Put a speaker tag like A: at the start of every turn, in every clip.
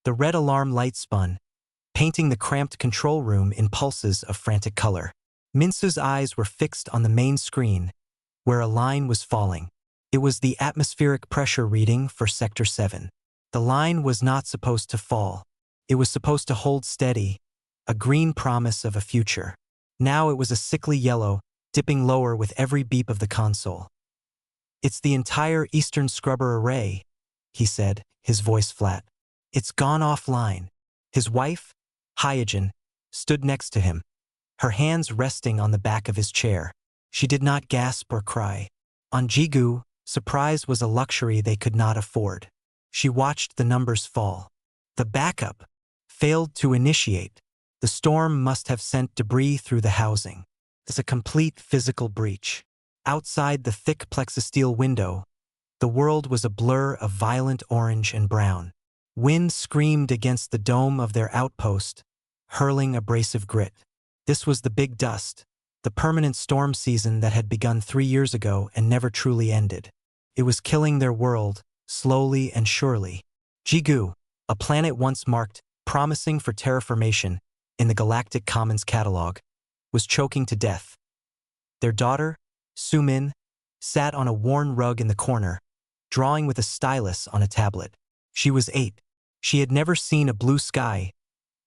A: The red alarm light spun, painting the cramped control room in pulses of frantic color. Minsu's eyes were fixed on the main screen, where a line was falling. It was the atmospheric pressure reading for Sector 7. The line was not supposed to fall. It was supposed to hold steady, a green promise of a future. Now it was a sickly yellow, dipping lower with every beep of the console. "It's the entire Eastern Scrubber Array," he said, his voice flat. "It's gone offline." His wife, Hyojin, stood next to him, her hands resting on the back of his chair. She did not gasp or cry. On Jigu, surprise was a luxury they could not afford. She watched the numbers fall. The backup failed to initiate. The storm must have sent debris through the housing. It's a complete physical breach. Outside the thick plexisteel window, the world was a blur of violent orange and brown. Wind screamed against the dome of their outpost, hurling abrasive grit. This was the big dust, the permanent storm season that had begun 3 years ago and never truly ended. It was killing their world, slowly and surely. Jigu, a planet once marked promising for terraformation in the Galactic Commons catalog, was choking to death. Their daughter, Sumin, sat on a worn rug in the corner, drawing with a stylus on a tablet. She was 8. She had never seen a blue sky,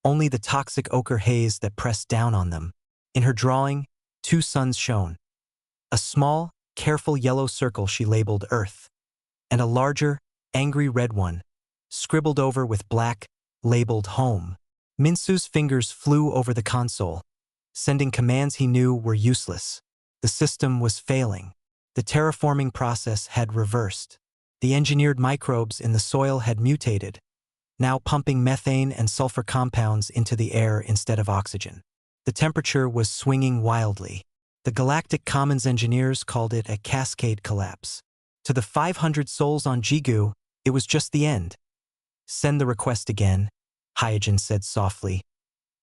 A: only the toxic ochre haze that pressed down on them. In her drawing, 2 suns shone. A small, careful yellow circle she labeled Earth, and a larger, angry red one, scribbled over with black, labeled Home. Minsu's fingers flew over the console, sending commands he knew were useless. The system was failing. The terraforming process had reversed. The engineered microbes in the soil had mutated, now pumping methane and sulfur compounds into the air instead of oxygen. The temperature was swinging wildly. The Galactic Commons engineers called it a cascade collapse. To the 500 souls on Jigu, it was just the end. "Send the request again," Hyojin said softly.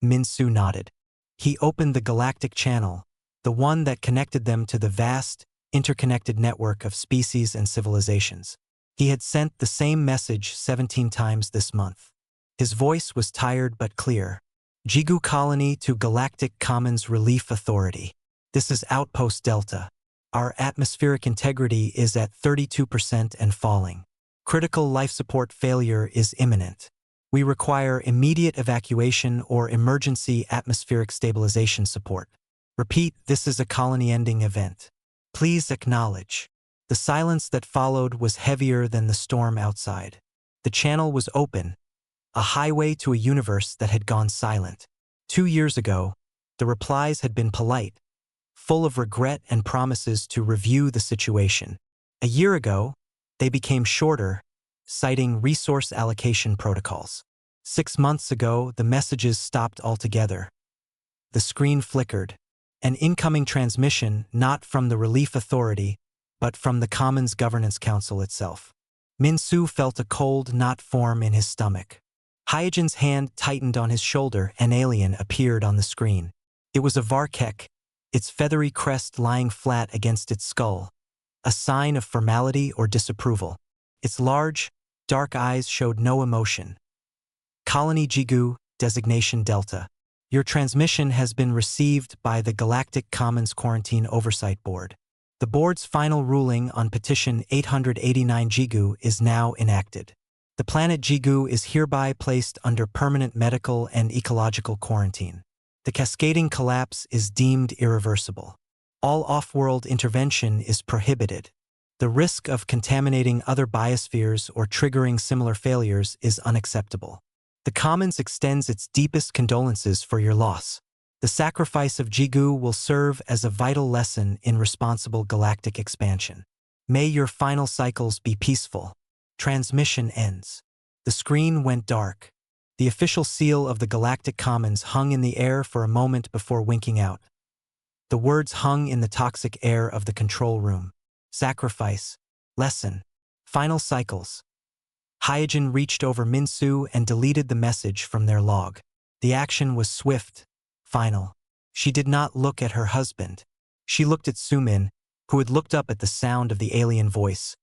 A: Minsu nodded. He opened the galactic channel, the one that connected them to the vast, interconnected network of species and civilizations. He had sent the same message 17 times this month. His voice was tired but clear. "Jigu Colony to Galactic Commons Relief Authority. This is Outpost Delta. Our atmospheric integrity is at 32% and falling. Critical life support failure is imminent. We require immediate evacuation or emergency atmospheric stabilization support. Repeat, this is a colony-ending event. Please acknowledge." The silence that followed was heavier than the storm outside. The channel was open, a highway to a universe that had gone silent. 2 years ago, the replies had been polite, full of regret and promises to review the situation. A year ago, they became shorter, citing resource allocation protocols. 6 months ago, the messages stopped altogether. The screen flickered. An incoming transmission not from the Relief Authority, but from the Commons Governance Council itself. Minsu felt a cold knot form in his stomach. Hyojin's hand tightened on his shoulder. An alien appeared on the screen. It was a Varkek, its feathery crest lying flat against its skull, a sign of formality or disapproval. Its large, dark eyes showed no emotion. "Colony Jigu, designation Delta. Your transmission has been received by the Galactic Commons Quarantine Oversight Board. The board's final ruling on petition 889 Jigu is now enacted. The planet Jigu is hereby placed under permanent medical and ecological quarantine. The cascading collapse is deemed irreversible. All off-world intervention is prohibited. The risk of contaminating other biospheres or triggering similar failures is unacceptable. The Commons extends its deepest condolences for your loss. The sacrifice of Jigu will serve as a vital lesson in responsible galactic expansion. May your final cycles be peaceful." Transmission ends. The screen went dark. The official seal of the Galactic Commons hung in the air for a moment before winking out. The words hung in the toxic air of the control room. Sacrifice. Lesson. Final cycles. Hyojin reached over Minsu and deleted the message from their log. The action was swift, final. She did not look at her husband. She looked at Sumin, who had looked up at the sound of the alien voice.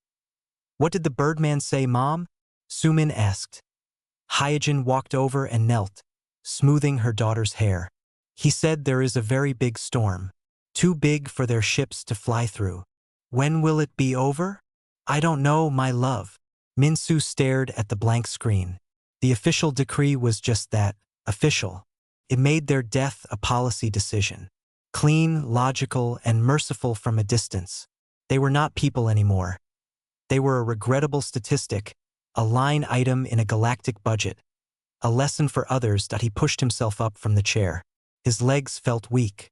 A: "What did the Birdman say, Mom?" Sumin asked. Hyojin walked over and knelt, smoothing her daughter's hair. He said, "There is a very big storm. Too big for their ships to fly through. When will it be over?" "I don't know, my love." Minsu stared at the blank screen. The official decree was just that, official. It made their death a policy decision. Clean, logical, and merciful from a distance. They were not people anymore. They were a regrettable statistic, a line item in a galactic budget. A lesson for others. That he pushed himself up from the chair. His legs felt weak.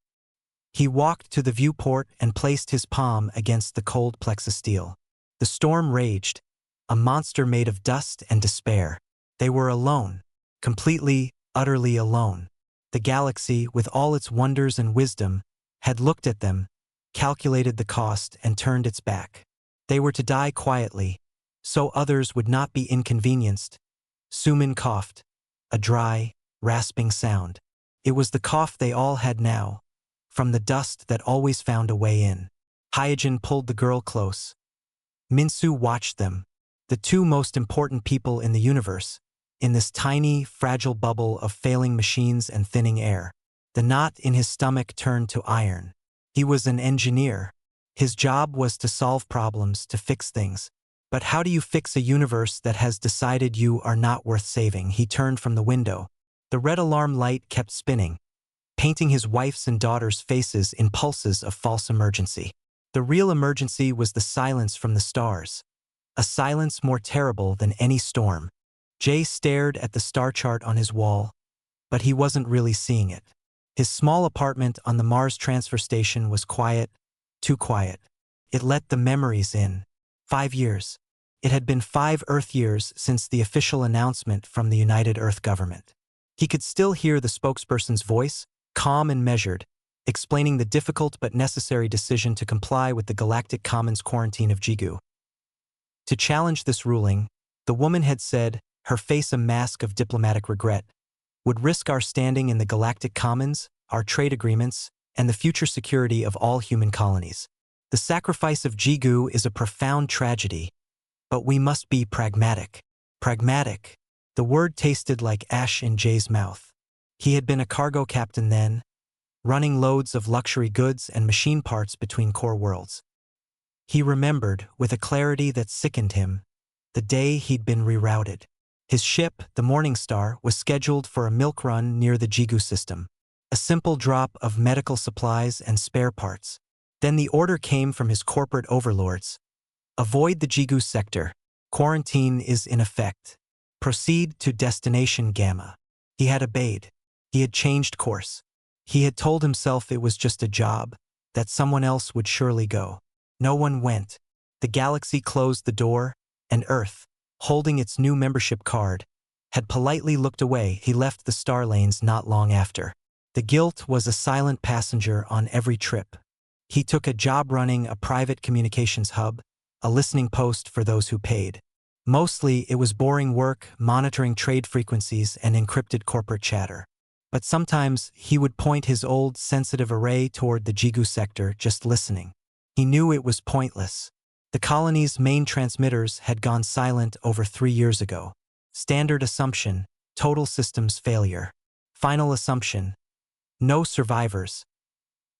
A: He walked to the viewport and placed his palm against the cold plexisteel. The storm raged, a monster made of dust and despair. They were alone, completely, utterly alone. The galaxy, with all its wonders and wisdom, had looked at them, calculated the cost, and turned its back. They were to die quietly, so others would not be inconvenienced. Sumin coughed, a dry, rasping sound. It was the cough they all had now, from the dust that always found a way in. Hyojin pulled the girl close. Minsu watched them, the two most important people in the universe, in this tiny, fragile bubble of failing machines and thinning air. The knot in his stomach turned to iron. He was an engineer. His job was to solve problems, to fix things. But how do you fix a universe that has decided you are not worth saving? He turned from the window. The red alarm light kept spinning, painting his wife's and daughter's faces in pulses of false emergency. The real emergency was the silence from the stars. A silence more terrible than any storm. Jay stared at the star chart on his wall, but he wasn't really seeing it. His small apartment on the Mars transfer station was quiet, too quiet. It let the memories in. 5 years. It had been 5 Earth years since the official announcement from the United Earth government. He could still hear the spokesperson's voice, calm and measured, explaining the difficult but necessary decision to comply with the Galactic Commons quarantine of Jigu. To challenge this ruling, the woman had said, her face a mask of diplomatic regret, would risk our standing in the Galactic Commons, our trade agreements, and the future security of all human colonies. The sacrifice of Jigu is a profound tragedy, but we must be pragmatic. Pragmatic. The word tasted like ash in Jay's mouth. He had been a cargo captain then, running loads of luxury goods and machine parts between core worlds. He remembered, with a clarity that sickened him, the day he'd been rerouted. His ship, the Morning Star, was scheduled for a milk run near the Jigu system. A simple drop of medical supplies and spare parts. Then the order came from his corporate overlords. Avoid the Jigu sector. Quarantine is in effect. Proceed to destination Gamma. He had obeyed. He had changed course. He had told himself it was just a job, that someone else would surely go. No one went. The galaxy closed the door, and Earth, holding its new membership card, had politely looked away. He left the star lanes not long after. The guilt was a silent passenger on every trip. He took a job running a private communications hub, a listening post for those who paid. Mostly it was boring work, monitoring trade frequencies and encrypted corporate chatter. But sometimes he would point his old, sensitive array toward the Jigu sector, just listening. He knew it was pointless. The colony's main transmitters had gone silent over 3 years ago. Standard assumption, total systems failure. Final assumption, no survivors.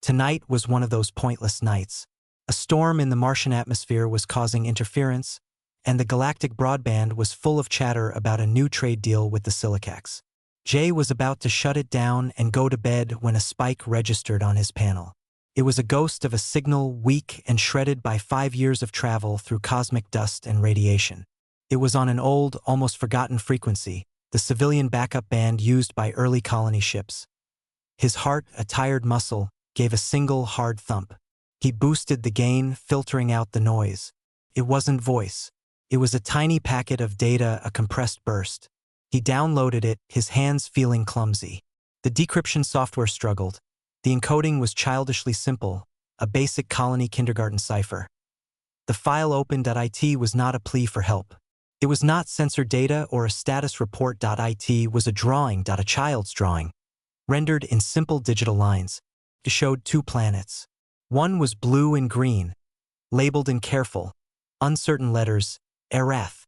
A: Tonight was one of those pointless nights. A storm in the Martian atmosphere was causing interference, and the galactic broadband was full of chatter about a new trade deal with the Silicax. Jay was about to shut it down and go to bed when a spike registered on his panel. It was a ghost of a signal, weak and shredded by 5 years of travel through cosmic dust and radiation. It was on an old, almost forgotten frequency, the civilian backup band used by early colony ships. His heart, a tired muscle, gave a single hard thump. He boosted the gain, filtering out the noise. It wasn't voice. It was a tiny packet of data, a compressed burst. He downloaded it, his hands feeling clumsy. The decryption software struggled. The encoding was childishly simple, a basic colony kindergarten cipher. The file open.it was not a plea for help. It was not censored data or a status report.it was a drawing, a child's drawing. Rendered in simple digital lines. It showed 2 planets. One was blue and green, labeled in careful, uncertain letters, Erath.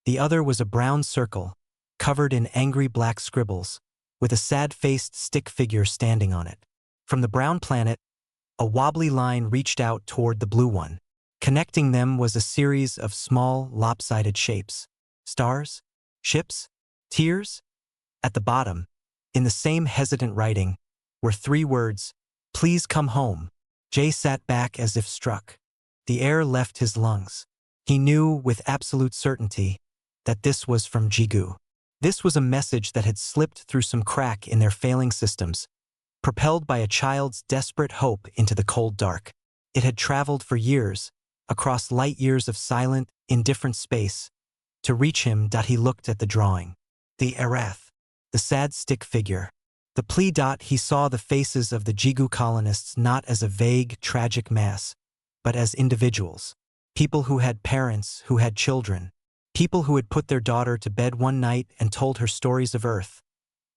A: The other was a brown circle, covered in angry black scribbles, with a sad-faced stick figure standing on it. From the brown planet, a wobbly line reached out toward the blue one. Connecting them was a series of small, lopsided shapes. Stars? Ships? Tears? At the bottom, in the same hesitant writing, were 3 words, "Please come home." Jay sat back as if struck. The air left his lungs. He knew with absolute certainty that this was from Jigu. This was a message that had slipped through some crack in their failing systems, propelled by a child's desperate hope into the cold dark. It had traveled for years, across light years of silent, indifferent space. To reach him, he looked at the drawing. The Arath, the sad stick figure. The plea. He saw the faces of the Jigu colonists not as a vague, tragic mass, but as individuals. People who had parents, who had children. People who had put their daughter to bed one night and told her stories of Earth,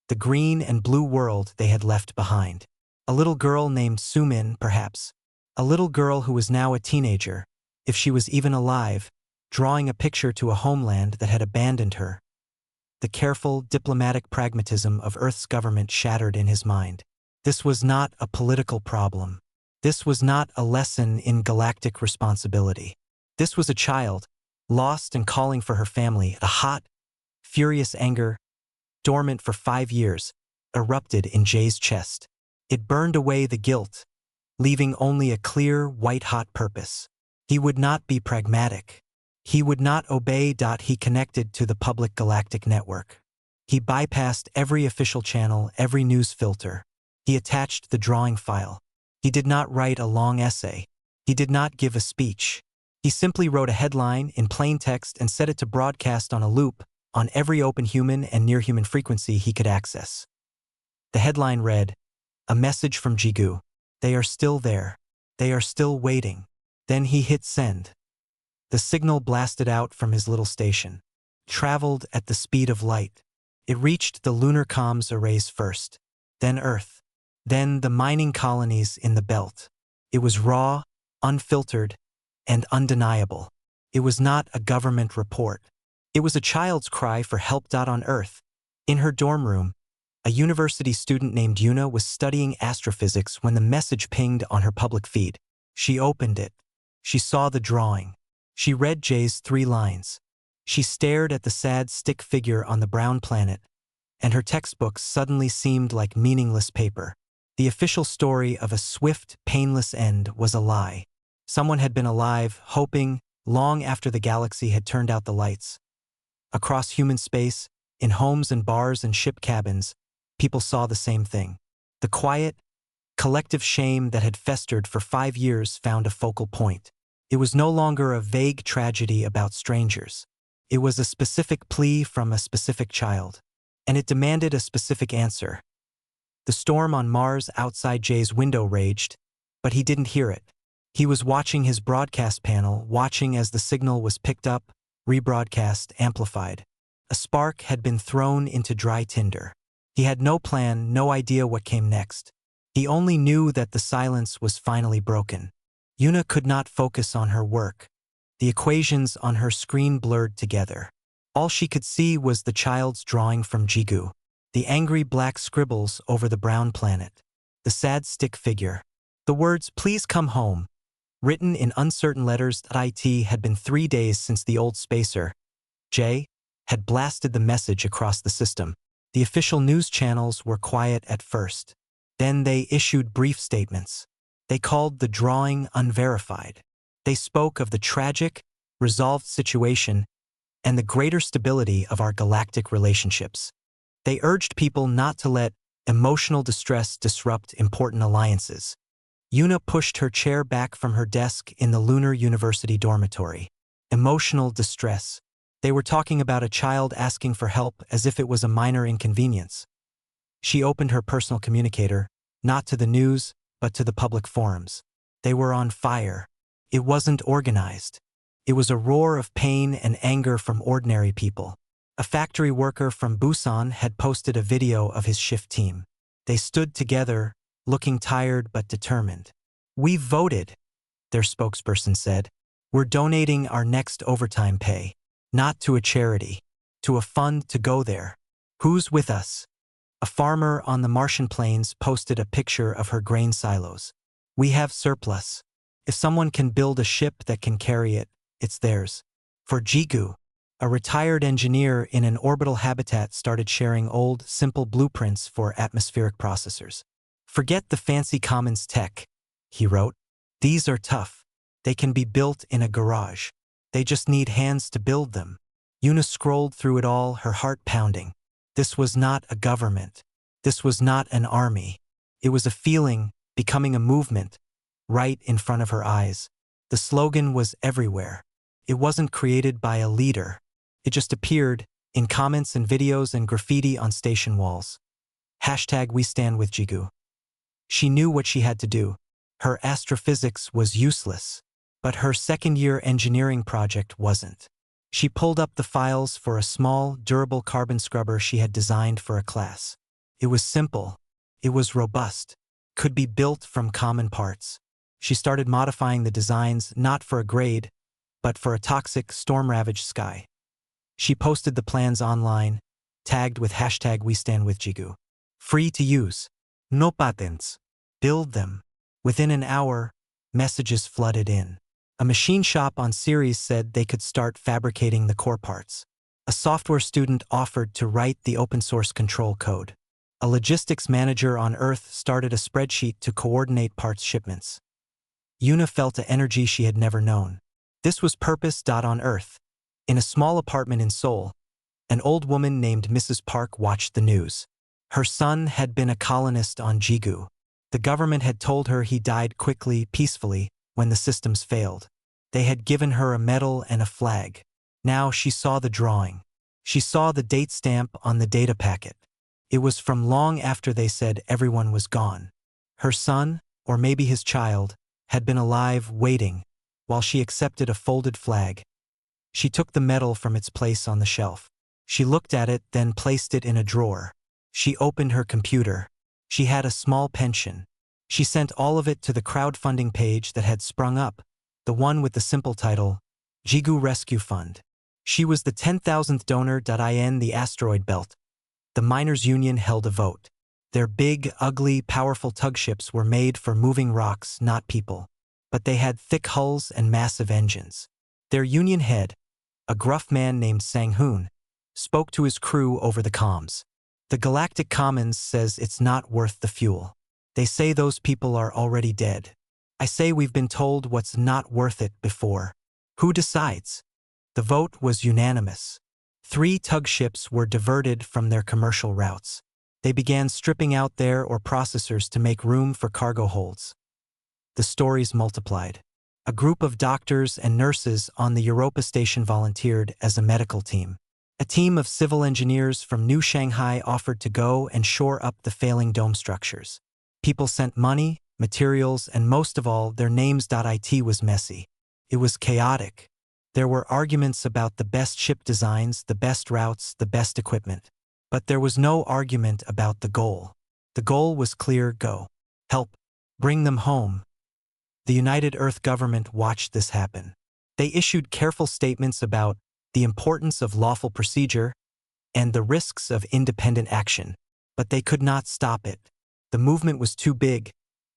A: the green and blue world they had left behind. A little girl named Sumin, perhaps. A little girl who was now a teenager, if she was even alive, drawing a picture to a homeland that had abandoned her. The careful, diplomatic pragmatism of Earth's government shattered in his mind. This was not a political problem. This was not a lesson in galactic responsibility. This was a child, lost and calling for her family. A hot, furious anger, dormant for 5 years, erupted in Jay's chest. It burned away the guilt, leaving only a clear, white-hot purpose. He would not be pragmatic. He would not obey. He connected to the public galactic network. He bypassed every official channel, every news filter. He attached the drawing file. He did not write a long essay. He did not give a speech. He simply wrote a headline in plain text and set it to broadcast on a loop on every open human and near-human frequency he could access. The headline read, "A message from Jigu. They are still there. They are still waiting." Then he hit send. The signal blasted out from his little station, traveled at the speed of light. It reached the lunar comms arrays first, then Earth, then the mining colonies in the belt. It was raw, unfiltered, and undeniable. It was not a government report. It was a child's cry for help. On Earth, in her dorm room, a university student named Yuna was studying astrophysics when the message pinged on her public feed. She opened it. She saw the drawing. She read Jay's 3 lines. She stared at the sad stick figure on the brown planet, and her textbook suddenly seemed like meaningless paper. The official story of a swift, painless end was a lie. Someone had been alive, hoping, long after the galaxy had turned out the lights. Across human space, in homes and bars and ship cabins, people saw the same thing. The quiet, collective shame that had festered for 5 years found a focal point. It was no longer a vague tragedy about strangers. It was a specific plea from a specific child, and it demanded a specific answer. The storm on Mars outside Jay's window raged, but he didn't hear it. He was watching his broadcast panel, watching as the signal was picked up, rebroadcast, amplified. A spark had been thrown into dry tinder. He had no plan, no idea what came next. He only knew that the silence was finally broken. Yuna could not focus on her work. The equations on her screen blurred together. All she could see was the child's drawing from Jigu, the angry black scribbles over the brown planet, the sad stick figure. The words, "Please come home," written in uncertain letters. It had been 3 days since the old spacer, Jay, had blasted the message across the system. The official news channels were quiet at first. Then they issued brief statements. They called the drawing unverified. They spoke of the tragic, resolved situation and the greater stability of our galactic relationships. They urged people not to let emotional distress disrupt important alliances. Yuna pushed her chair back from her desk in the Lunar University dormitory. Emotional distress. They were talking about a child asking for help as if it was a minor inconvenience. She opened her personal communicator, not to the news, but to the public forums. They were on fire. It wasn't organized. It was a roar of pain and anger from ordinary people. A factory worker from Busan had posted a video of his shift team. They stood together, looking tired but determined. "We voted," their spokesperson said. "We're donating our next overtime pay, not to a charity, to a fund to go there. Who's with us? A farmer on the Martian plains posted a picture of her grain silos. We have surplus. If someone can build a ship that can carry it, it's theirs. For Jigu, a retired engineer in an orbital habitat started sharing old, simple blueprints for atmospheric processors. Forget the fancy commons tech, he wrote. These are tough. They can be built in a garage. They just need hands to build them. Una scrolled through it all, her heart pounding. This was not a government. This was not an army. It was a feeling, becoming a movement, right in front of her eyes. The slogan was everywhere. It wasn't created by a leader. It just appeared in comments and videos and graffiti on station walls. Hashtag We Stand With Jigu. She knew what she had to do. Her astrophysics was useless, but her second-year engineering project wasn't. She pulled up the files for a small, durable carbon scrubber she had designed for a class. It was simple. It was robust. Could be built from common parts. She started modifying the designs not for a grade, but for a toxic, storm-ravaged sky. She posted the plans online, tagged with hashtag We Stand With Jigu. Free to use. No patents. Build them. Within an hour, messages flooded in. A machine shop on Ceres said they could start fabricating the core parts. A software student offered to write the open-source control code. A logistics manager on Earth started a spreadsheet to coordinate parts shipments. Una felt an energy she had never known. This was purpose. On Earth, in a small apartment in Seoul, an old woman named Mrs. Park watched the news. Her son had been a colonist on Jigu. The government had told her he died quickly, peacefully, when the systems failed. They had given her a medal and a flag. Now she saw the drawing. She saw the date stamp on the data packet. It was from long after they said everyone was gone. Her son, or maybe his child, had been alive waiting, while she accepted a folded flag. She took the medal from its place on the shelf. She looked at it, then placed it in a drawer. She opened her computer. She had a small pension. She sent all of it to the crowdfunding page that had sprung up, the one with the simple title, Jigu Rescue Fund. She was the 10,000th donor. In the asteroid belt, the miners' union held a vote. Their big, ugly, powerful tugships were made for moving rocks, not people. But they had thick hulls and massive engines. Their union head, a gruff man named Sang-hoon, spoke to his crew over the comms. The Galactic Commons says it's not worth the fuel. They say those people are already dead. I say we've been told what's not worth it before. Who decides? The vote was unanimous. 3 tug ships were diverted from their commercial routes. They began stripping out their processors to make room for cargo holds. The stories multiplied. A group of doctors and nurses on the Europa station volunteered as a medical team. A team of civil engineers from New Shanghai offered to go and shore up the failing dome structures. People sent money, materials, and most of all, their names. It was messy. It was chaotic. There were arguments about the best ship designs, the best routes, the best equipment. But there was no argument about the goal. The goal was clear: go. Help. Bring them home. The United Earth government watched this happen. They issued careful statements about the importance of lawful procedure and the risks of independent action, but they could not stop it. The movement was too big,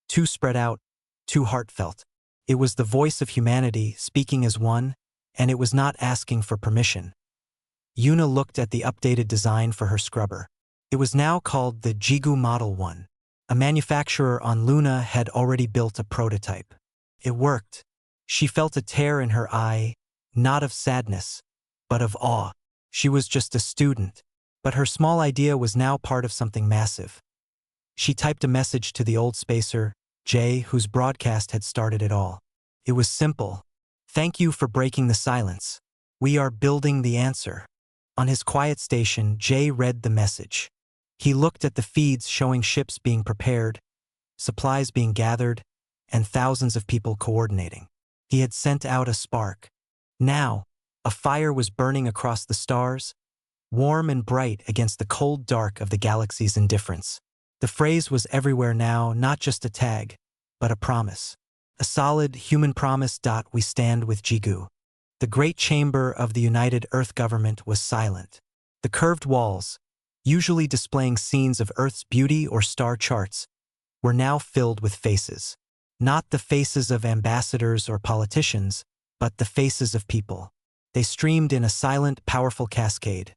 A: too spread out, too heartfelt. It was the voice of humanity speaking as one, and it was not asking for permission. Una looked at the updated design for her scrubber. It was now called the Jigu Model 1. A manufacturer on Luna had already built a prototype. It worked. She felt a tear in her eye, not of sadness, but of awe. She was just a student, but her small idea was now part of something massive. She typed a message to the old spacer, Jay, whose broadcast had started it all. It was simple. Thank you for breaking the silence. We are building the answer. On his quiet station, Jay read the message. He looked at the feeds showing ships being prepared, supplies being gathered, and thousands of people coordinating. He had sent out a spark. Now, a fire was burning across the stars, warm and bright against the cold dark of the galaxy's indifference. The phrase was everywhere now, not just a tag, but a promise. A solid, human promise. We stand with Jigu. The great chamber of the United Earth government was silent. The curved walls, usually displaying scenes of Earth's beauty or star charts, were now filled with faces. Not the faces of ambassadors or politicians, but the faces of people. They streamed in a silent, powerful cascade.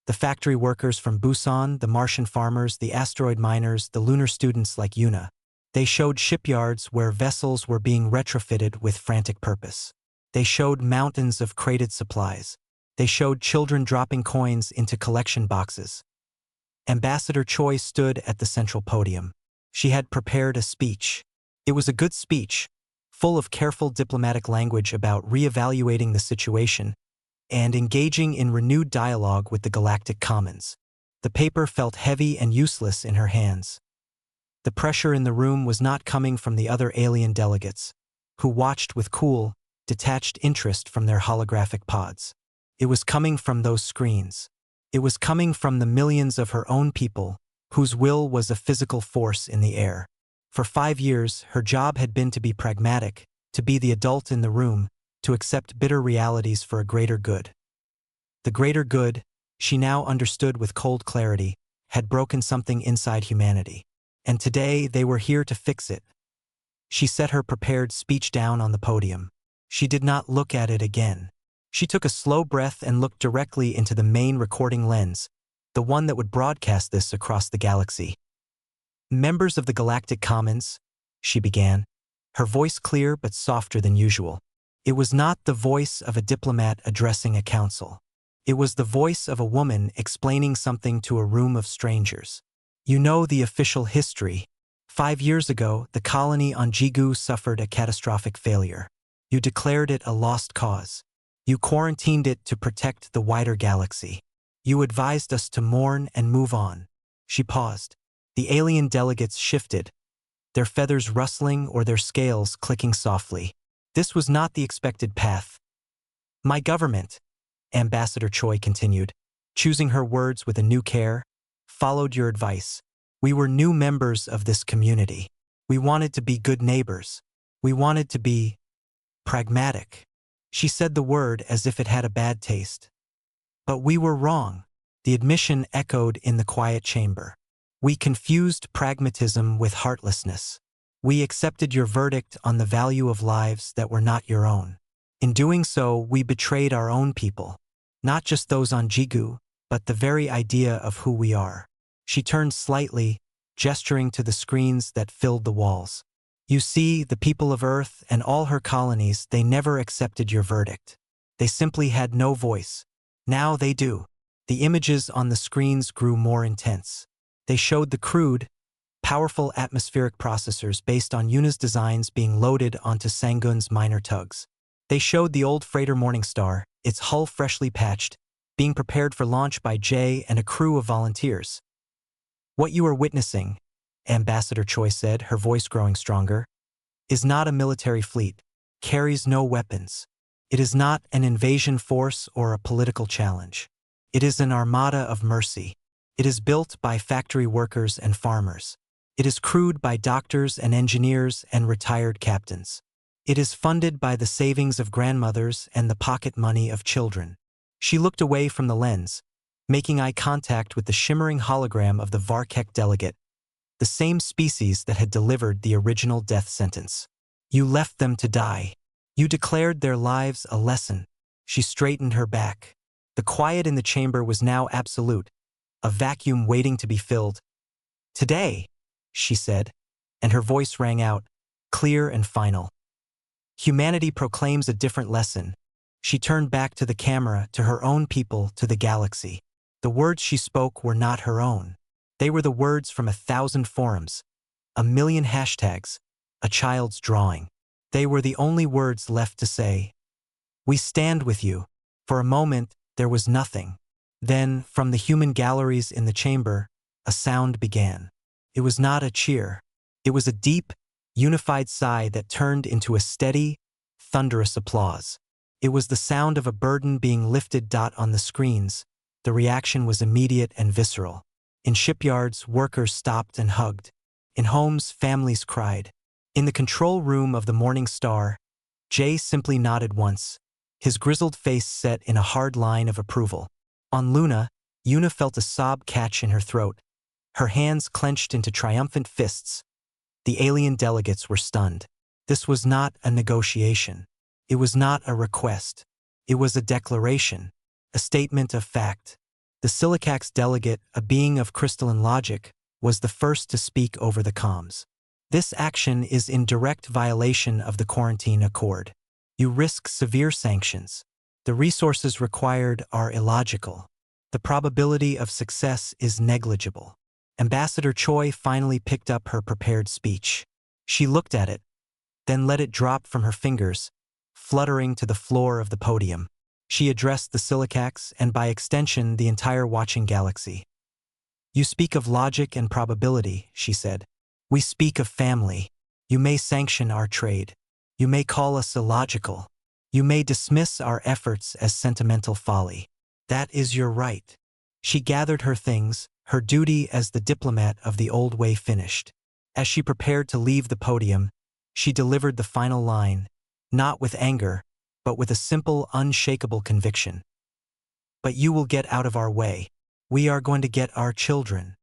A: The factory workers from Busan, the Martian farmers, the asteroid miners, the lunar students like Yuna. They showed shipyards where vessels were being retrofitted with frantic purpose. They showed mountains of crated supplies. They showed children dropping coins into collection boxes. Ambassador Choi stood at the central podium. She had prepared a speech. It was a good speech, full of careful diplomatic language about reevaluating the situation and engaging in renewed dialogue with the Galactic Commons. The paper felt heavy and useless in her hands. The pressure in the room was not coming from the other alien delegates, who watched with cool, detached interest from their holographic pods. It was coming from those screens. It was coming from the millions of her own people, whose will was a physical force in the air. For 5 years, her job had been to be pragmatic, to be the adult in the room, to accept bitter realities for a greater good. The greater good, she now understood with cold clarity, had broken something inside humanity. And today they were here to fix it. She set her prepared speech down on the podium. She did not look at it again. She took a slow breath and looked directly into the main recording lens, the one that would broadcast this across the galaxy. "Members of the Galactic Commons," she began, her voice clear but softer than usual. It was not the voice of a diplomat addressing a council. It was the voice of a woman explaining something to a room of strangers. "You know the official history. 5 years ago, the colony on Jigu suffered a catastrophic failure. You declared it a lost cause. You quarantined it to protect the wider galaxy. You advised us to mourn and move on." She paused. The alien delegates shifted, their feathers rustling or their scales clicking softly. This was not the expected path. "My government," Ambassador Choi continued, choosing her words with a new care, "followed your advice. We were new members of this community. We wanted to be good neighbors. We wanted to be pragmatic." She said the word as if it had a bad taste. "But we were wrong." The admission echoed in the quiet chamber. "We confused pragmatism with heartlessness. We accepted your verdict on the value of lives that were not your own. In doing so, we betrayed our own people. Not just those on Jigu, but the very idea of who we are." She turned slightly, gesturing to the screens that filled the walls. "You see, the people of Earth and all her colonies, they never accepted your verdict. They simply had no voice. Now they do." The images on the screens grew more intense. They showed the crude, powerful atmospheric processors based on Yuna's designs being loaded onto Sangun's minor tugs. They showed the old freighter Morningstar, its hull freshly patched, being prepared for launch by Jay and a crew of volunteers. "What you are witnessing," Ambassador Choi said, her voice growing stronger, "is not a military fleet, carries no weapons. It is not an invasion force or a political challenge. It is an armada of mercy. It is built by factory workers and farmers. It is crewed by doctors and engineers and retired captains. It is funded by the savings of grandmothers and the pocket money of children." She looked away from the lens, making eye contact with the shimmering hologram of the Varkek delegate, the same species that had delivered the original death sentence. "You left them to die. You declared their lives a lesson." She straightened her back. The quiet in the chamber was now absolute, a vacuum waiting to be filled. "Today," she said, and her voice rang out, clear and final. "Humanity proclaims a different lesson." She turned back to the camera, to her own people, to the galaxy. The words she spoke were not her own. They were the words from 1,000 forums, 1,000,000 hashtags, a child's drawing. They were the only words left to say. "We stand with you." For a moment, there was nothing. Then, from the human galleries in the chamber, a sound began. It was not a cheer. It was a deep, unified sigh that turned into a steady, thunderous applause. It was the sound of a burden being lifted. On the screens, the reaction was immediate and visceral. In shipyards, workers stopped and hugged. In homes, families cried. In the control room of the Morning Star, Jay simply nodded once, his grizzled face set in a hard line of approval. On Luna, Yuna felt a sob catch in her throat. Her hands clenched into triumphant fists. The alien delegates were stunned. This was not a negotiation. It was not a request. It was a declaration, a statement of fact. The Silicax delegate, a being of crystalline logic, was the first to speak over the comms. This action is in direct violation of the quarantine accord. You risk severe sanctions. The resources required are illogical. The probability of success is negligible. Ambassador Choi finally picked up her prepared speech. She looked at it, then let it drop from her fingers, fluttering to the floor of the podium. She addressed the Silicax and by extension the entire watching galaxy. You speak of logic and probability, she said. We speak of family. You may sanction our trade. You may call us illogical. You may dismiss our efforts as sentimental folly. That is your right. She gathered her things, her duty as the diplomat of the old way finished. As she prepared to leave the podium, she delivered the final line, not with anger, but with a simple, unshakable conviction. But you will get out of our way. We are going to get our children.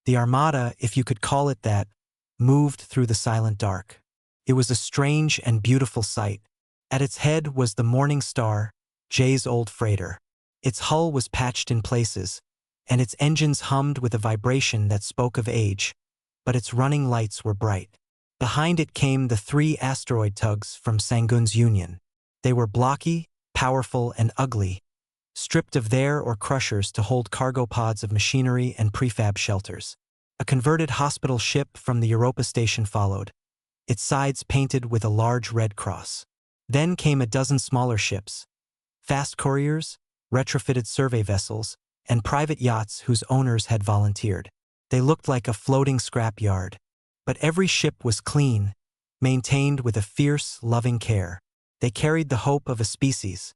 A: The Armada, if you could call it that, moved through the silent dark. It was a strange and beautiful sight. At its head was the Morning Star, Jay's old freighter. Its hull was patched in places, and its engines hummed with a vibration that spoke of age, but its running lights were bright. Behind it came the 3 asteroid tugs from Sangun's Union. They were blocky, powerful, and ugly, stripped of their or crushers to hold cargo pods of machinery and prefab shelters. A converted hospital ship from the Europa station followed, its sides painted with a large red cross. Then came a dozen smaller ships, fast couriers, retrofitted survey vessels, and private yachts whose owners had volunteered. They looked like a floating scrapyard, but every ship was clean, maintained with a fierce, loving care. They carried the hope of a species.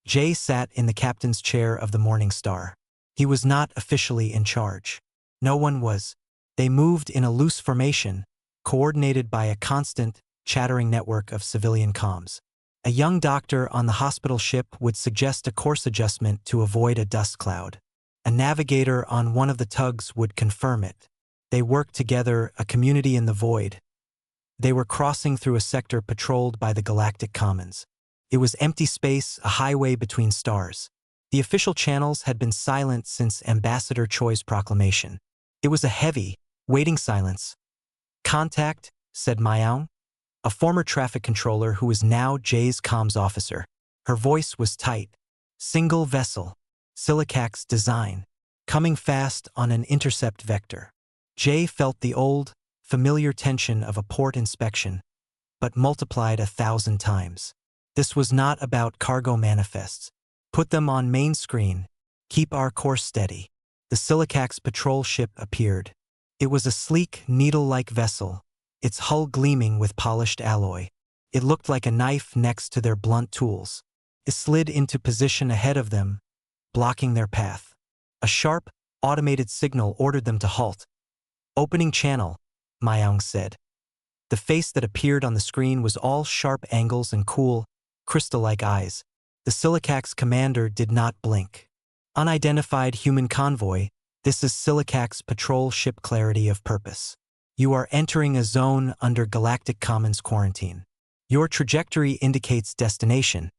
A: Jay sat in the captain's chair of the Morning Star. He was not officially in charge. No one was. They moved in a loose formation, coordinated by a constant, chattering network of civilian comms. A young doctor on the hospital ship would suggest a course adjustment to avoid a dust cloud. A navigator on one of the tugs would confirm it. They worked together, a community in the void. They were crossing through a sector patrolled by the Galactic Commons. It was empty space, a highway between stars. The official channels had been silent since Ambassador Choi's proclamation. It was a heavy, waiting silence. "Contact," said Mayang, a former traffic controller who was now Jay's comms officer. Her voice was tight. "Single vessel, Silicax design, coming fast on an intercept vector." Jay felt the old, familiar tension of a port inspection, but multiplied 1,000 times. This was not about cargo manifests. Put them on main screen. Keep our course steady. The Silicax patrol ship appeared. It was a sleek, needle-like vessel, its hull gleaming with polished alloy. It looked like a knife next to their blunt tools. It slid into position ahead of them, blocking their path. A sharp, automated signal ordered them to halt. "Opening channel," Mayang said. The face that appeared on the screen was all sharp angles and cool, crystal-like eyes. The Silicax commander did not blink. "Unidentified human convoy, this is Silicax patrol ship clarity of purpose. You are entering a zone under Galactic Commons quarantine. Your trajectory indicates destination.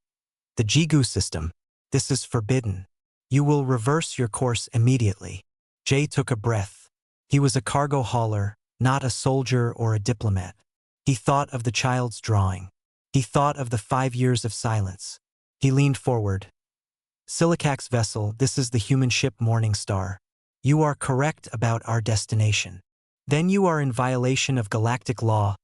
A: The Jigu system. This is forbidden. You will reverse your course immediately." Jay took a breath. He was a cargo hauler, not a soldier or a diplomat. He thought of the child's drawing. He thought of the 5 years of silence. He leaned forward. "Silicax vessel, this is the human ship Morning Star. You are correct about our destination. Then you are in violation of galactic law,"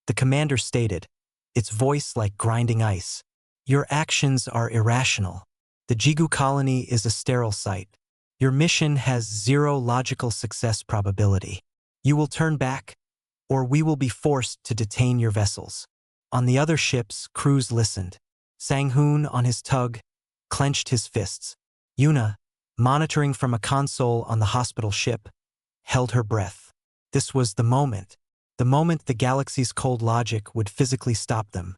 A: the commander stated, its voice like grinding ice. "Your actions are irrational. The Jigu colony is a sterile site. Your mission has 0 logical success probability. You will turn back, or we will be forced to detain your vessels." On the other ships, crews listened. Sang-hoon, on his tug, clenched his fists. Yuna, monitoring from a console on the hospital ship, held her breath. This was the moment the galaxy's cold logic would physically stop them.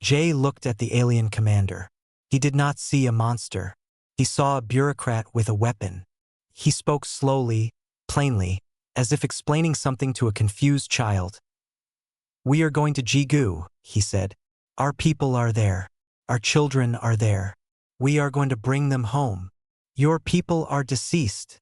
A: Jay looked at the alien commander. He did not see a monster. He saw a bureaucrat with a weapon. He spoke slowly, plainly, as if explaining something to a confused child. "We are going to Jigu," he said. "Our people are there. Our children are there. We are going to bring them home." "Your people are deceased,"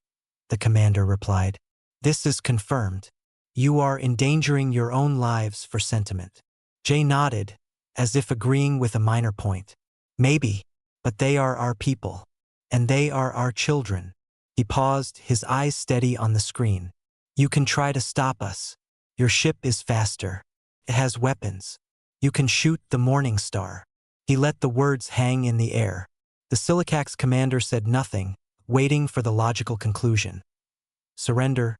A: the commander replied. "This is confirmed. You are endangering your own lives for sentiment." Jay nodded, as if agreeing with a minor point. "Maybe, but they are our people. And they are our children." He paused, his eyes steady on the screen. "You can try to stop us. Your ship is faster. It has weapons. You can shoot the Morning Star." He let the words hang in the air. The Silicax commander said nothing, waiting for the logical conclusion. "Surrender."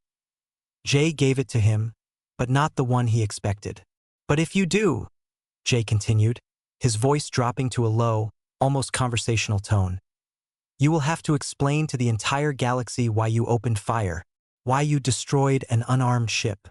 A: Jay gave it to him, but not the one he expected. "But if you do," Jay continued, his voice dropping to a low, almost conversational tone, "you will have to explain to the entire galaxy why you opened fire, why you destroyed an unarmed ship.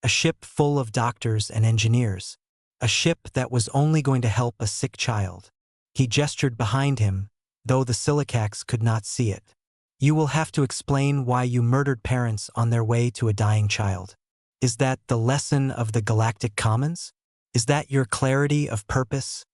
A: A ship full of doctors and engineers. A ship that was only going to help a sick child." He gestured behind him, though the Silicax could not see it. "You will have to explain why you murdered parents on their way to a dying child. Is that the lesson of the Galactic Commons? Is that your clarity of purpose?"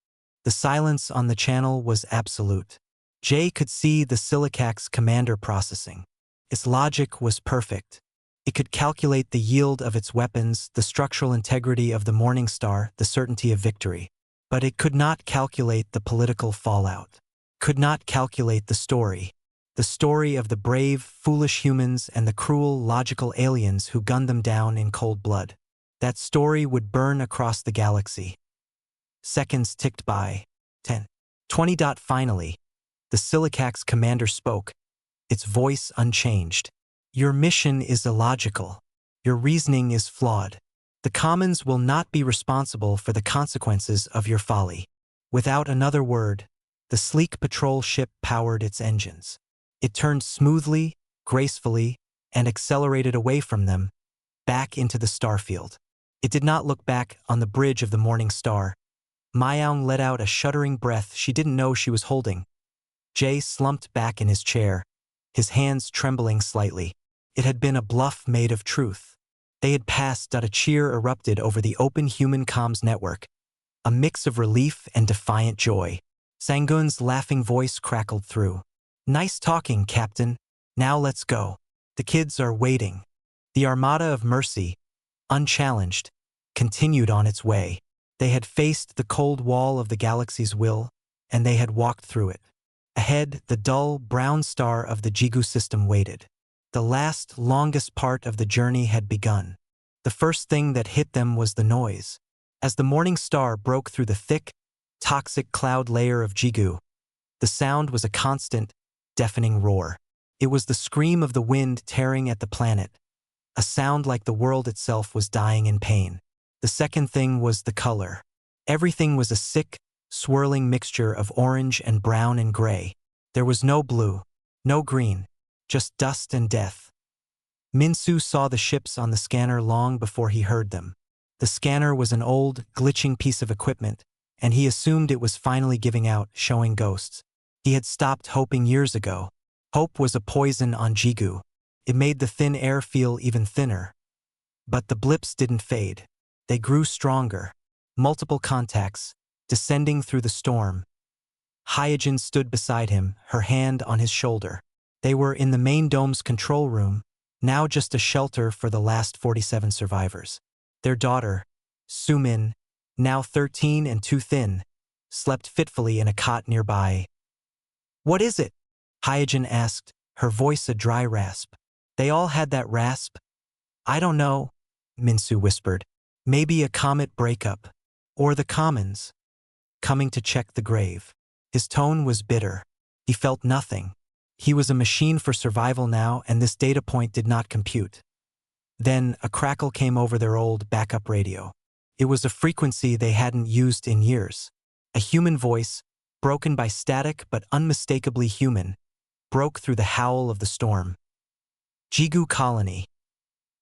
A: The silence on the channel was absolute. Jay could see the Silicax commander processing. Its logic was perfect. It could calculate the yield of its weapons, the structural integrity of the Morning Star, the certainty of victory. But it could not calculate the political fallout. Could not calculate the story. The story of the brave, foolish humans and the cruel, logical aliens who gunned them down in cold blood. That story would burn across the galaxy. Seconds ticked by. 10. 20. Finally, the Silicax commander spoke, its voice unchanged. "Your mission is illogical. Your reasoning is flawed. The Commons will not be responsible for the consequences of your folly." Without another word, the sleek patrol ship powered its engines. It turned smoothly, gracefully, and accelerated away from them, back into the starfield. It did not look back on the bridge of the Morning Star. Mayang let out a shuddering breath she didn't know she was holding. Jay slumped back in his chair, his hands trembling slightly. It had been a bluff made of truth. They had passed. A cheer erupted over the open human comms network, a mix of relief and defiant joy. Sangun's laughing voice crackled through. "Nice talking, Captain. Now let's go. The kids are waiting." The Armada of Mercy, unchallenged, continued on its way. They had faced the cold wall of the galaxy's will, and they had walked through it. Ahead, the dull, brown star of the Jigu system waited. The last, longest part of the journey had begun. The first thing that hit them was the noise. As the Morning Star broke through the thick, toxic cloud layer of Jigu, the sound was a constant, deafening roar. It was the scream of the wind tearing at the planet, a sound like the world itself was dying in pain. The second thing was the color. Everything was a sick, swirling mixture of orange and brown and gray. There was no blue, no green, just dust and death. Minsu saw the ships on the scanner long before he heard them. The scanner was an old, glitching piece of equipment, and he assumed it was finally giving out, showing ghosts. He had stopped hoping years ago. Hope was a poison on Jigu. It made the thin air feel even thinner. But the blips didn't fade. They grew stronger. Multiple contacts, descending through the storm. Hyojin stood beside him, her hand on his shoulder. They were in the main dome's control room, now just a shelter for the last 47 survivors. Their daughter, Sumin, now 13 and too thin, slept fitfully in a cot nearby. "What is it?" Hyojin asked, her voice a dry rasp. "They all had that rasp." "I don't know," Minsu whispered. "Maybe a comet breakup. Or the Commons coming to check the grave." His tone was bitter. He felt nothing. He was a machine for survival now, and this data point did not compute. Then a crackle came over their old backup radio. It was a frequency they hadn't used in years. A human voice, broken by static but unmistakably human, broke through the howl of the storm. "Jigu Colony.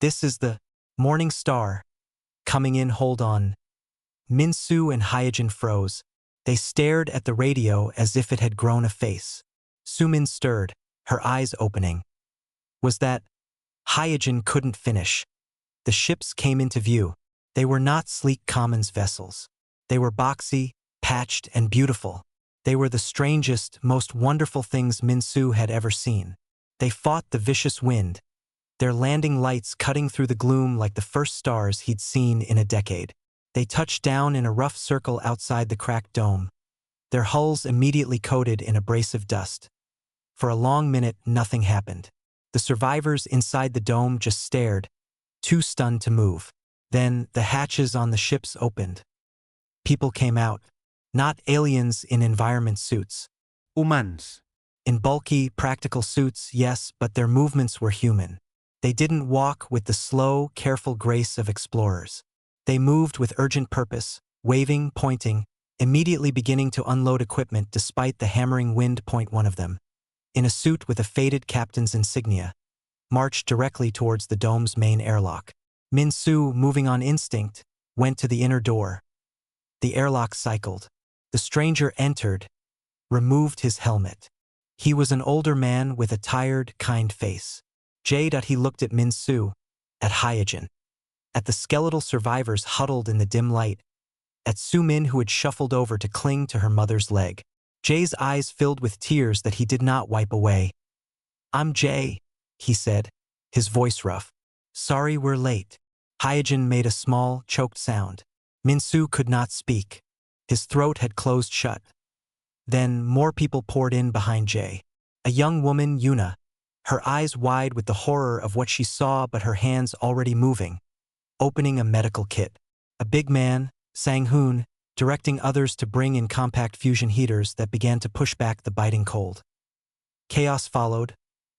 A: This is the Morning Star. Coming in, hold on." Minsu and Hyojin froze. They stared at the radio as if it had grown a face. Sumin stirred, her eyes opening. Was that Hyojin couldn't finish. The ships came into view. They were not sleek commons vessels. They were boxy, patched, and beautiful. They were the strangest, most wonderful things Minsu had ever seen. They fought the vicious wind, their landing lights cutting through the gloom like the first stars he'd seen in a decade. They touched down in a rough circle outside the cracked dome, their hulls immediately coated in abrasive dust. For a long minute, nothing happened. The survivors inside the dome just stared, too stunned to move. Then the hatches on the ships opened. People came out, not aliens in environment suits.
B: Humans.
A: In bulky, practical suits, yes, but their movements were human. They didn't walk with the slow, careful grace of explorers. They moved with urgent purpose, waving, pointing, immediately beginning to unload equipment despite the hammering wind. One of them, in a suit with a faded captain's insignia, marched directly towards the dome's main airlock. Minsu, moving on instinct, went to the inner door. The airlock cycled. The stranger entered, removed his helmet. He was an older man with a tired, kind face. He looked at Minsu, at Hyojin, at the skeletal survivors huddled in the dim light, at Sumin who had shuffled over to cling to her mother's leg. Jay's eyes filled with tears that he did not wipe away. "I'm Jay," he said, his voice rough. "Sorry we're late." Hyojin made a small, choked sound. Minsu could not speak. His throat had closed shut. Then more people poured in behind Jay. A young woman, Yuna, her eyes wide with the horror of what she saw but her hands already moving, opening a medical kit. A big man, Sang-hoon, directing others to bring in compact fusion heaters that began to push back the biting cold. Chaos followed,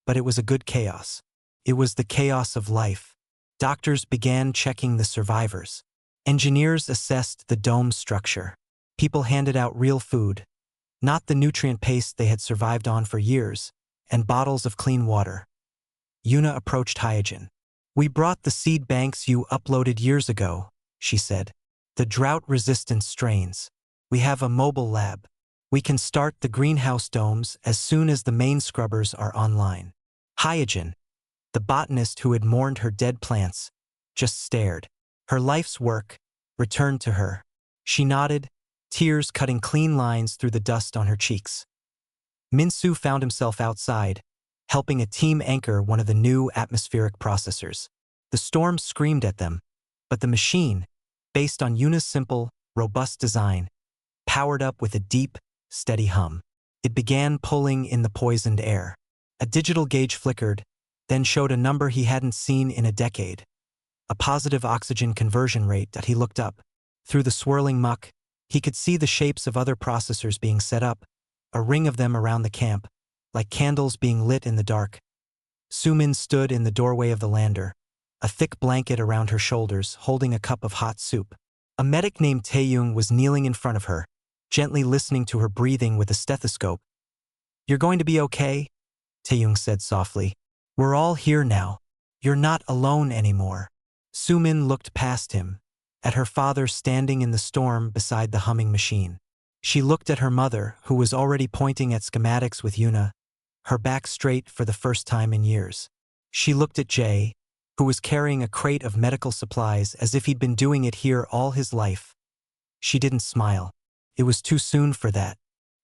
A: but it was a good chaos. It was the chaos of life. Doctors began checking the survivors. Engineers assessed the dome structure. People handed out real food, not the nutrient paste they had survived on for years, and bottles of clean water. Yuna approached Hyojin. "We brought the seed banks you uploaded years ago," she said. "The drought-resistant strains. We have a mobile lab. We can start the greenhouse domes as soon as the main scrubbers are online." Hyojin, the botanist who had mourned her dead plants, just stared. Her life's work returned to her. She nodded, tears cutting clean lines through the dust on her cheeks. Minsu found himself outside, helping a team anchor one of the new atmospheric processors. The storm screamed at them, but the machine, based on Yuna's simple, robust design, powered up with a deep, steady hum. It began pulling in the poisoned air. A digital gauge flickered, then showed a number he hadn't seen in a decade. A positive oxygen conversion rate that he looked up. Through the swirling muck, he could see the shapes of other processors being set up, a ring of them around the camp, like candles being lit in the dark. Sumin stood in the doorway of the lander, a thick blanket around her shoulders, holding a cup of hot soup. A medic named Taeyong was kneeling in front of her, gently listening to her breathing with a stethoscope. "You're going to be okay," Taeyong said softly. "We're all here now. You're not alone anymore." Sumin looked past him, at her father standing in the storm beside the humming machine. She looked at her mother, who was already pointing at schematics with Yuna, her back straight for the first time in years. She looked at Jay, who was carrying a crate of medical supplies as if he'd been doing it here all his life. She didn't smile. It was too soon for that.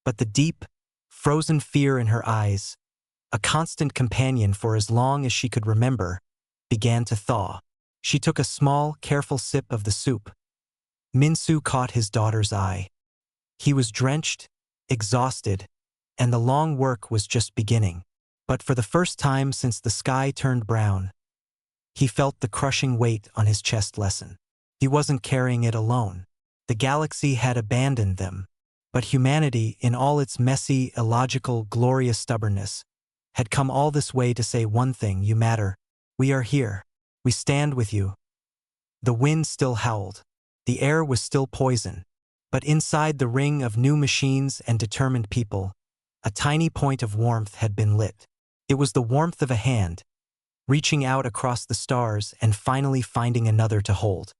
A: But the deep, frozen fear in her eyes, a constant companion for as long as she could remember, began to thaw. She took a small, careful sip of the soup. Minsu caught his daughter's eye. He was drenched, exhausted, and the long work was just beginning. But for the first time since the sky turned brown, he felt the crushing weight on his chest lessen. He wasn't carrying it alone. The galaxy had abandoned them, but humanity, in all its messy, illogical, glorious stubbornness, had come all this way to say one thing: you matter. We are here. We stand with you. The wind still howled. The air was still poison. But inside the ring of new machines and determined people, a tiny point of warmth had been lit. It was the warmth of a hand, reaching out across the stars and finally finding another to hold.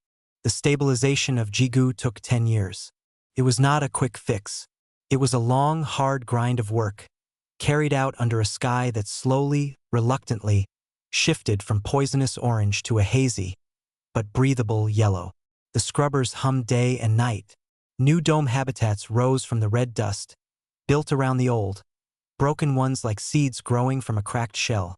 A: The stabilization of Jigu took 10 years. It was not a quick fix. It was a long, hard grind of work, carried out under a sky that slowly, reluctantly, shifted from poisonous orange to a hazy, but breathable yellow. The scrubbers hummed day and night. New dome habitats rose from the red dust, built around the old, broken ones like seeds growing from a cracked shell.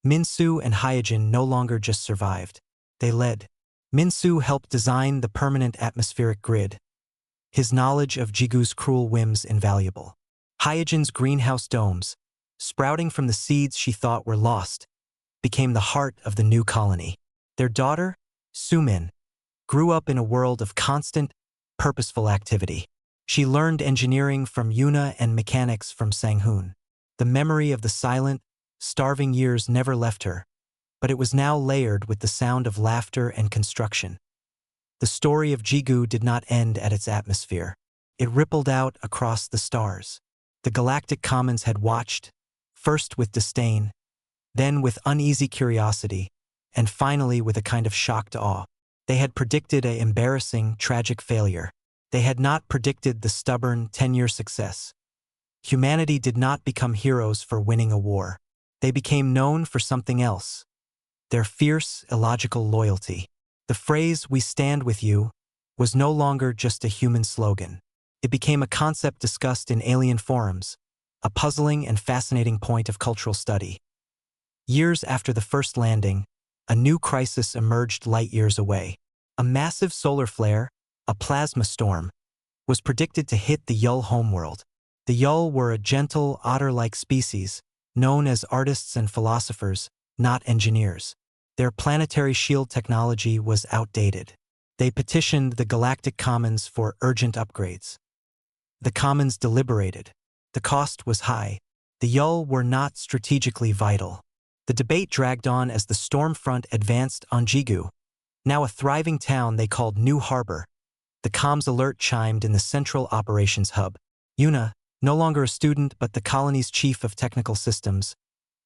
A: Minsu and Hyojin no longer just survived. They led. Minsu helped design the permanent atmospheric grid, his knowledge of Jigu's cruel whims invaluable. Hyojin's greenhouse domes, sprouting from the seeds she thought were lost, became the heart of the new colony. Their daughter, Sumin, grew up in a world of constant, purposeful activity. She learned engineering from Yuna and mechanics from Sang-hoon. The memory of the silent, starving years never left her, but it was now layered with the sound of laughter and construction. The story of Jigu did not end at its atmosphere. It rippled out across the stars. The galactic commons had watched, first with disdain, then with uneasy curiosity, and finally with a kind of shocked awe. They had predicted an embarrassing, tragic failure. They had not predicted the stubborn, 10-year success. Humanity did not become heroes for winning a war. They became known for something else: their fierce, illogical loyalty. The phrase, "we stand with you," was no longer just a human slogan. It became a concept discussed in alien forums, a puzzling and fascinating point of cultural study. Years after the first landing, a new crisis emerged light-years away. A massive solar flare, a plasma storm, was predicted to hit the Yull homeworld. The Yull were a gentle, otter-like species, known as artists and philosophers, not engineers. Their planetary shield technology was outdated. They petitioned the Galactic Commons for urgent upgrades. The Commons deliberated. The cost was high. The Yull were not strategically vital. The debate dragged on as the storm front advanced on Jigu, now a thriving town they called New Harbor. The comms alert chimed in the central operations hub. Yuna, no longer a student but the colony's chief of technical systems,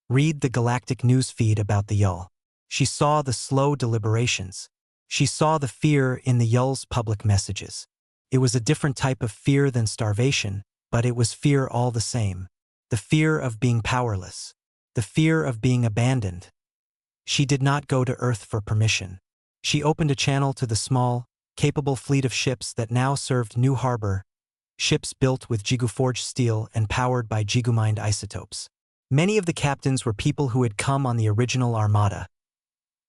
A: read the galactic news feed about the Yull. She saw the slow deliberations. She saw the fear in the Yull's public messages. It was a different type of fear than starvation, but it was fear all the same. The fear of being powerless. The fear of being abandoned. She did not go to Earth for permission. She opened a channel to the small, capable fleet of ships that now served New Harbor, ships built with Jigu-forged steel and powered by Jigu-mined isotopes. Many of the captains were people who had come on the original armada.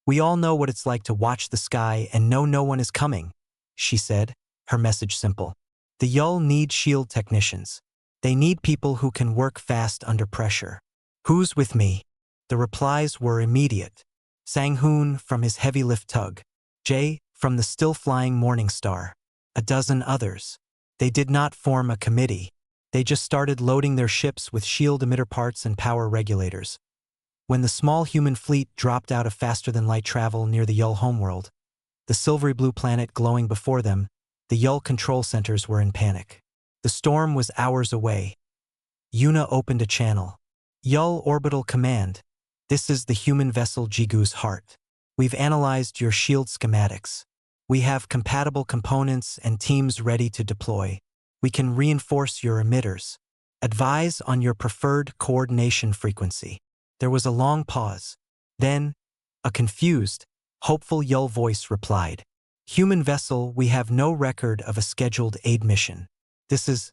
A: "We all know what it's like to watch the sky and know no one is coming," she said, her message simple. "The Yull need shield technicians. They need people who can work fast under pressure. Who's with me?" The replies were immediate. Sang-hoon from his heavy lift tug. Jay from the still-flying Morning Star. A dozen others. They did not form a committee. They just started loading their ships with shield emitter parts and power regulators. When the small human fleet dropped out of faster-than-light travel near the Yull homeworld, the silvery blue planet glowing before them, the Yull control centers were in panic. The storm was hours away. Yuna opened a channel. "Yull Orbital Command, this is the human vessel Jigu's heart. We've analyzed your shield schematics. We have compatible components and teams ready to deploy. We can reinforce your emitters. Advise on your preferred coordination frequency." There was a long pause. Then, a confused, hopeful Yull voice replied. "Human vessel, we have no record of a scheduled aid mission. This is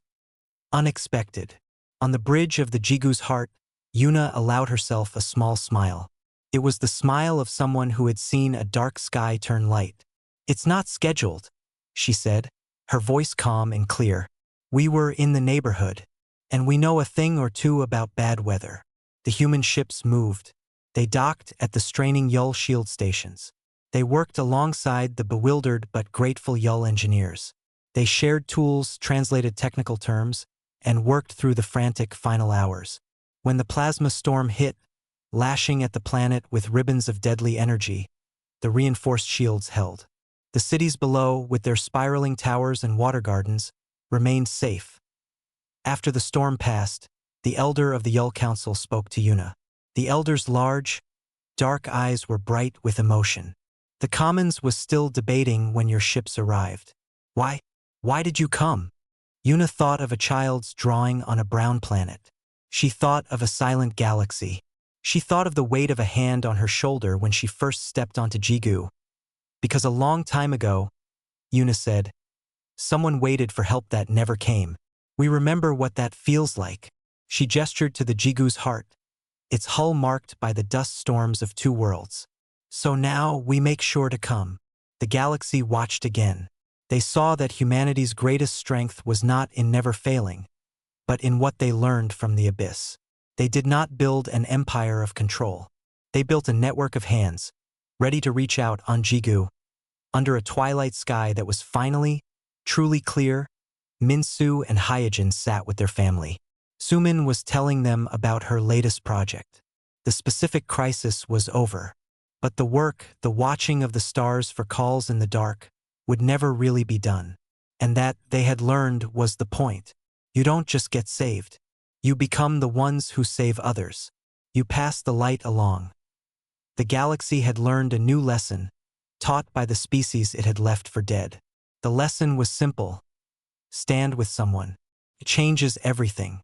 A: unexpected." On the bridge of the Jigu's heart, Yuna allowed herself a small smile. It was the smile of someone who had seen a dark sky turn light. "It's not scheduled," she said, her voice calm and clear. "We were in the neighborhood, and we know a thing or two about bad weather." The human ships moved. They docked at the straining Yull shield stations. They worked alongside the bewildered but grateful Yull engineers. They shared tools, translated technical terms, and worked through the frantic final hours. When the plasma storm hit, lashing at the planet with ribbons of deadly energy, the reinforced shields held. The cities below, with their spiraling towers and water gardens, remained safe. After the storm passed, the elder of the Yull Council spoke to Yuna. The elder's large, dark eyes were bright with emotion. "The Commons was still debating when your ships arrived. Why did you come?" Yuna thought of a child's drawing on a brown planet. She thought of a silent galaxy. She thought of the weight of a hand on her shoulder when she first stepped onto Jigu. Because a long time ago, Yuna said, someone waited for help that never came. We remember what that feels like. She gestured to the Jigu's heart, its hull marked by the dust storms of two worlds. So now we make sure to come. The galaxy watched again. They saw that humanity's greatest strength was not in never failing, but in what they learned from the abyss. They did not build an empire of control. They built a network of hands, ready to reach out on Jigu. Under a twilight sky that was finally, truly clear, Minsu and Hyojin sat with their family. Sumin was telling them about her latest project. The specific crisis was over, but the work, the watching of the stars for calls in the dark, would never really be done. And that, they had learned, was the point. You don't just get saved. You become the ones who save others. You pass the light along. The galaxy had learned a new lesson, taught by the species it had left for dead. The lesson was simple. Stand with someone. It changes everything.